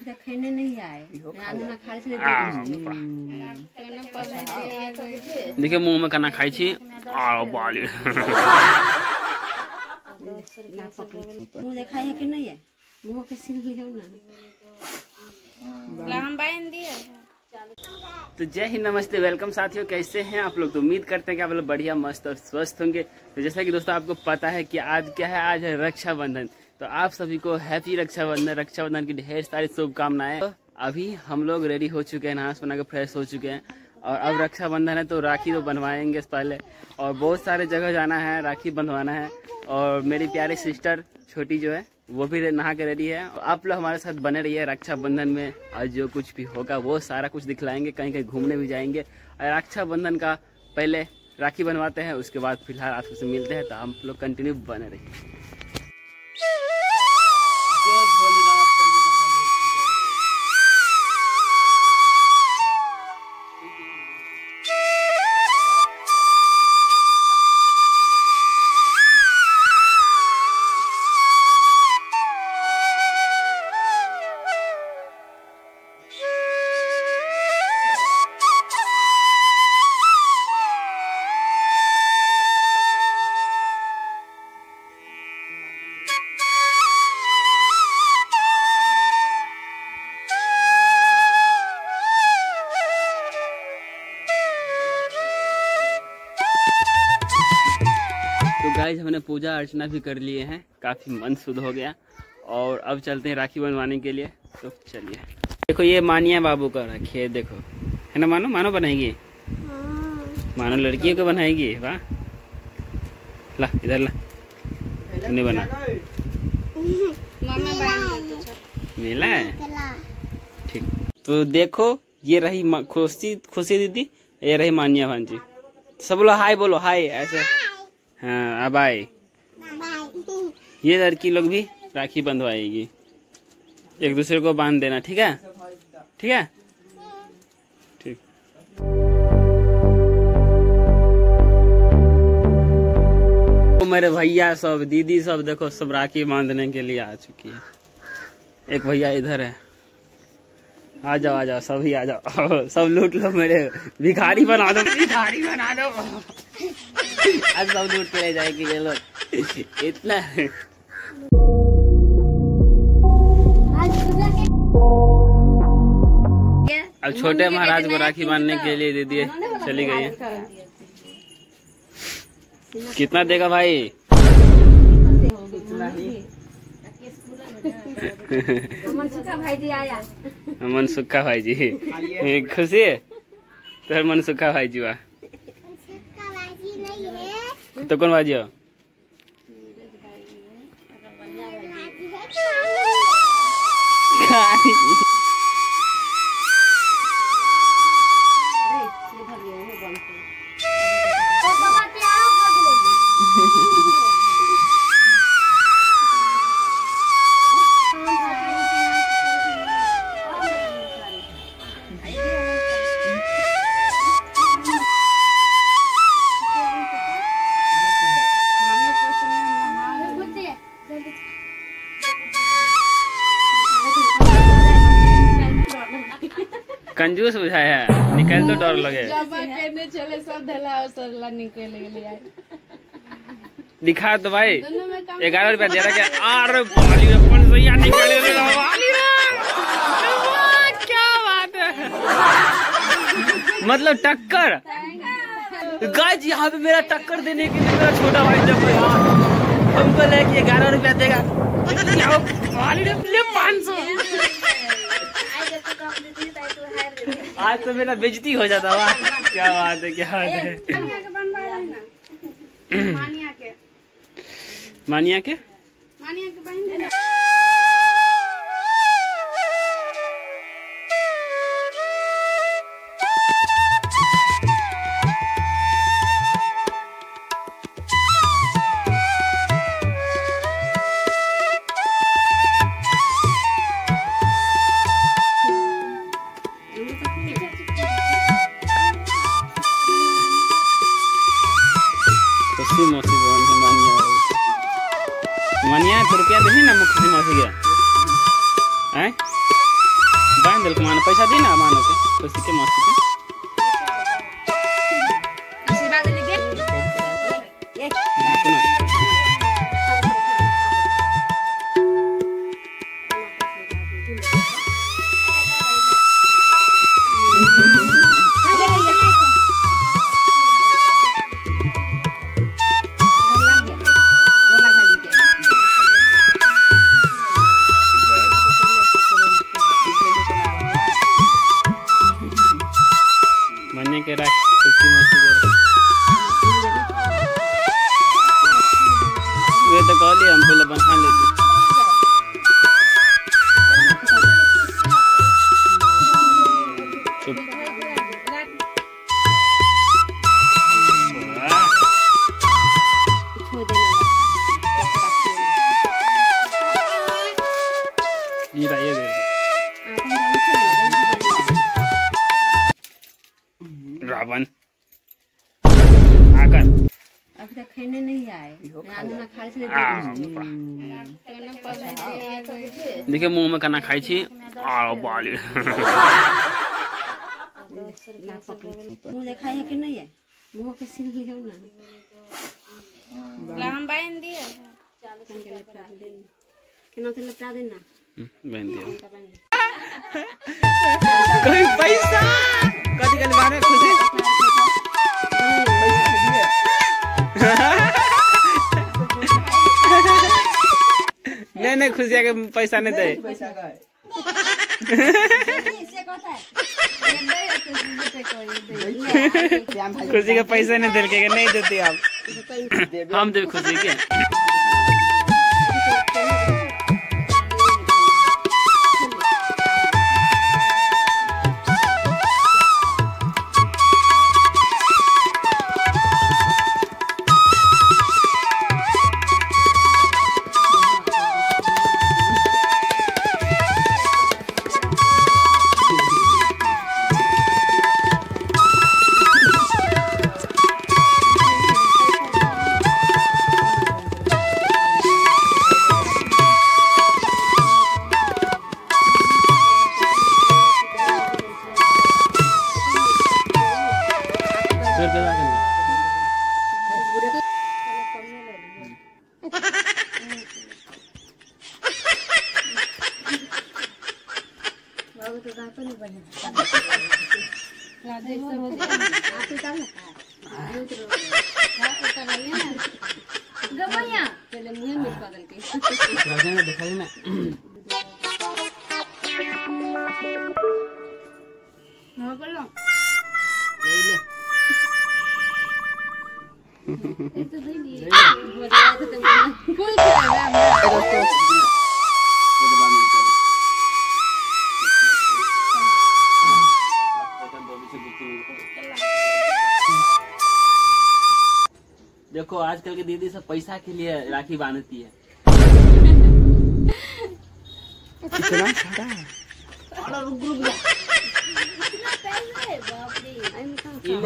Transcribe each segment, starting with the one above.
खेने नहीं आए। देखिए मुंह में खाना खाई छी बाली मुंह देखाई है कि नहीं है? मुंह के सीन लियो ना हम बाइन दिए। तो जय हिंद, नमस्ते, वेलकम साथियों। कैसे हैं आप लोग? तो उम्मीद करते हैं कि आप लोग बढ़िया, मस्त और स्वस्थ होंगे। तो जैसा कि दोस्तों आपको पता है कि आज क्या है, आज है रक्षाबंधन। तो आप सभी को हैप्पी रक्षाबंधन, रक्षाबंधन की ढेर सारी शुभकामनाएं। तो अभी हम लोग रेडी हो चुके हैं, नहा सुना के फ्रेश हो चुके हैं और अब रक्षाबंधन है तो राखी तो बनवाएंगे पहले, और बहुत सारे जगह जाना है, राखी बंधवाना है। और मेरी प्यारी सिस्टर छोटी जो है वो भी नहा के रेडी है। आप लोग हमारे साथ बने रहिए रक्षाबंधन में, और जो कुछ भी होगा वो सारा कुछ दिखलाएंगे। कहीं कहीं घूमने भी जाएंगे। और रक्षाबंधन का पहले राखी बनवाते हैं, उसके बाद फिलहाल आपसे मिलते हैं। तो हम लोग कंटिन्यू बने रहिए। गाइस हमने पूजा अर्चना भी कर लिए हैं, काफी मन शुद्ध हो गया और अब चलते हैं राखी बनवाने के लिए। तो चलिए, देखो ये मानिया बाबू का राखी है, देखो है ना। मानो मानो बनाएगी, मानो लड़कियों को बनाएगी। वाह, ला इधर ला, तूने बना मिला है, ठीक। तो देखो ये रही खुशी खुशी दीदी, ये रही मानिया भांजी। सब लोग हाय बोलो, हाय ऐसे। हाँ अब आए, ये लड़की लोग भी राखी बंधवाएगी, एक दूसरे को बांध देना, ठीक है? ठीक है, ठीक। तो मेरे भैया सब, दीदी सब देखो, सब राखी बांधने के लिए आ चुकी है। एक भैया इधर है, आ जाओ आ जाओ, सभी आ जाओ, सब लूट लो, मेरे भिखारी बना दो, भिखारी बना दो। आज सब लूट के ले जाएगी ये लोग, इतना है। अब छोटे महाराज को राखी बांधने के लिए दे दिए, चली गई है। कितना देगा भाई? मन सुखा भाई जी, खुशी है तो मन सुखा भाई जी। वाह, तो कौन भाजी हो? कंजूस बुझाया है, निकल तो डर लगे। चले सब धला और सरला निकल गए। दिखा तो भाई, 11 रुपया दे रहा क्या? अरे बाली रे, 500 निकले रे बाली रे, क्या बात है। मतलब टक्कर गाइस, यहाँ पे मेरा टक्कर देने के लिए मेरा छोटा भाई जब हमको ले कि 11 रुपया देगा, बाली रे 500। आज तो मेरा बेइज्जती हो जाता। वाह, क्या बात है, क्या बात है। मानिया के मौसी बहन है मानिया। रुपया दही ना मुख पैसा दी ना मानो के खुशी के मौसी के आशीर्वाद लेके मन्ने के रख खुशी मौसी के वे तो कहली हम पहले बना लेते चुप ये दे रावण आकर अभी तक खाने नहीं आए ना खाए से देखिए मुंह में खाना खाई छी बाली मुंह देखाई है कि नहीं है मुंह के सीन लियो ना हम बाइन दिए केना तो लपटा देना बहन दिया कोई पैसा कथी के मारे खुशी नहीं खुशी के पैसा नहीं दे खुशी के पैसा नहीं दे के नहीं देती आप हम दे खुशी के देखो आजकल की दीदी सब पैसा के लिए राखी बांधती है। कितना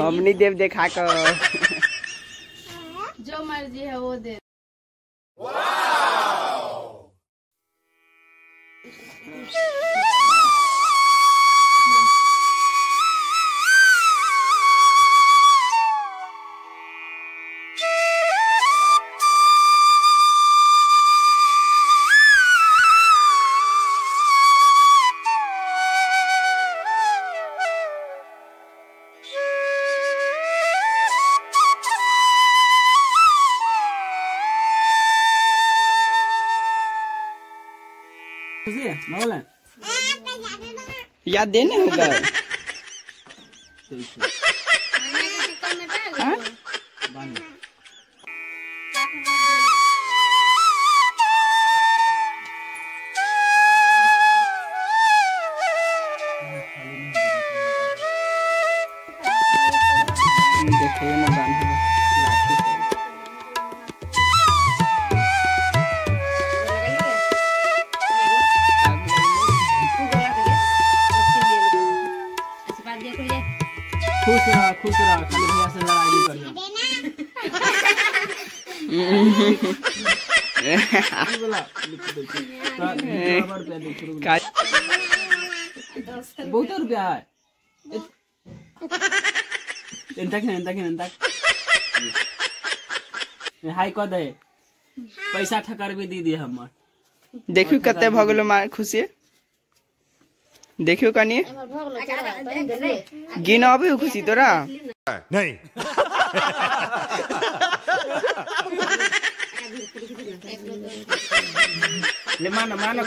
हम नहीं देव देखा कर जो मर्जी है वो दे। याद देने होगा। खुश रहा खाली भैया से लड़ाई करियो। बहुत रुपया है हाई कह दे पैसा ठकर भी दी दिए हमर देखियो कते भ गेलो मार खुशी देखियो कनी गिनबे खुशी तोरा नहीं ले मानो मानो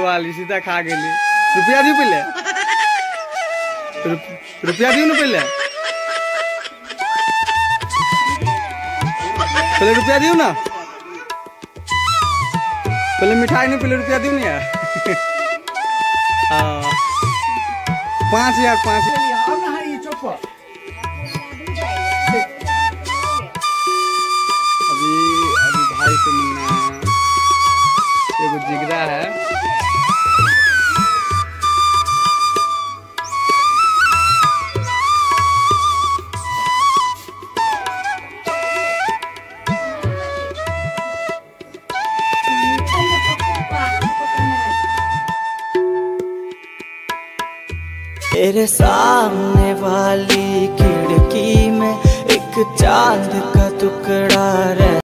वाली सीधा खा गेली रुपया दियो पहले रुपया दियो ना पहले रुपया दियो ना पहले मिठाई नहीं पहले रुपया दियो ना यार 5,000 अभी भाई से मिलना है एगो जिगरा है तेरे सामने वाली खिड़की में एक चांद का टुकड़ा रह